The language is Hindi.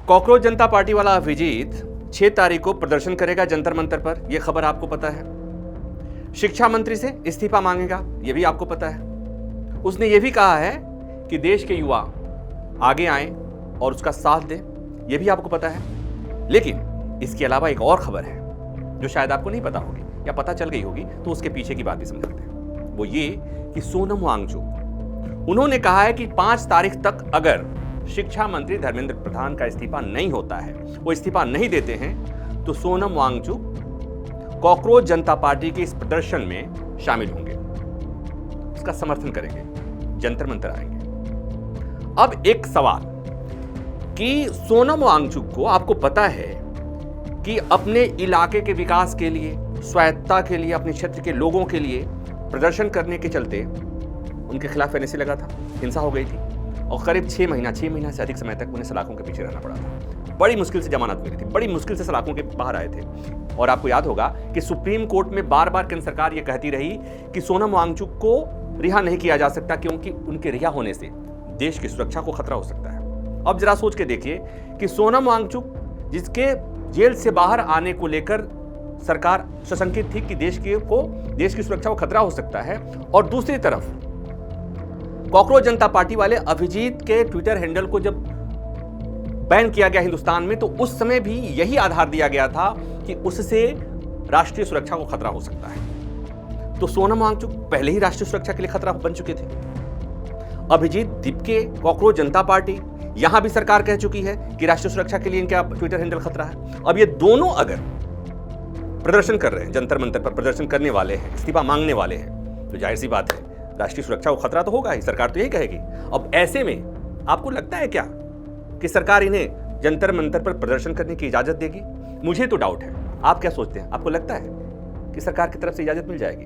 कॉकरोच जनता पार्टी वाला अभिजीत 6 तारीख को प्रदर्शन करेगा जंतर मंतर पर, यह खबर आपको पता है। शिक्षा मंत्री से इस्तीफा मांगेगा, यह भी आपको पता है। उसने यह भी कहा है कि देश के युवा आगे आए और उसका साथ दें, यह भी आपको पता है। लेकिन इसके अलावा एक और खबर है जो शायद आपको नहीं पता होगी या पता चल गई होगी, तो उसके पीछे की बात भी समझते हैं। वो ये कि सोनम वांगचुक, उन्होंने कहा है कि 5 तारीख तक अगर शिक्षा मंत्री धर्मेंद्र प्रधान का इस्तीफा नहीं होता है, वो इस्तीफा नहीं देते हैं, तो सोनम वांगचुक कॉकरोच जनता पार्टी के इस प्रदर्शन में शामिल होंगे, उसका समर्थन करेंगे, जंतर मंतर आएंगे। अब एक सवाल कि सोनम वांगचुक को आपको पता है कि अपने इलाके के विकास के लिए, स्वायत्तता के लिए, अपने क्षेत्र के लोगों के लिए प्रदर्शन करने के चलते उनके खिलाफ एनएसए लगा था, हिंसा हो गई थी और करीब 6 महीना से अधिक समय तक उन्हें सलाखों के पीछे रहना पड़ा था। बड़ी मुश्किल से जमानत मिली थी, बड़ी मुश्किल से सलाखों के बाहर आए थे। और आपको याद होगा कि सुप्रीम कोर्ट में बार बार केंद्र सरकार यह कहती रही कि सोनम वांगचुक को रिहा नहीं किया जा सकता क्योंकि उनके रिहा होने से देश की सुरक्षा को खतरा हो सकता है। अब जरा सोच के देखिए कि सोनम वांगचुक, जिसके जेल से बाहर आने को लेकर सरकार सशंकित थी कि देश की सुरक्षा को खतरा हो सकता है, और दूसरी तरफ कॉकरोच जनता पार्टी वाले अभिजीत के ट्विटर हैंडल को जब बैन किया गया हिंदुस्तान में, तो उस समय भी यही आधार दिया गया था कि उससे राष्ट्रीय सुरक्षा को खतरा हो सकता है। तो सोनम वांगचुक पहले ही राष्ट्रीय सुरक्षा के लिए खतरा बन चुके थे। अभिजीत दीपके कॉकरोच जनता पार्टी, यहां भी सरकार कह चुकी है कि राष्ट्रीय सुरक्षा के लिए इनका ट्विटर हैंडल खतरा है। अब ये दोनों अगर प्रदर्शन कर रहे हैं, जंतर मंतर पर प्रदर्शन करने वाले हैं, इस्तीफा मांगने वाले हैं, तो जाहिर सी बात है राष्ट्रीय सुरक्षा को खतरा तो होगा ही, सरकार तो यही कहेगी। अब ऐसे में आपको लगता है क्या कि सरकार इन्हें जंतर मंतर पर प्रदर्शन करने की इजाजत देगी? मुझे तो डाउट है। आप क्या सोचते हैं? आपको लगता है कि सरकार की तरफ से इजाजत मिल जाएगी?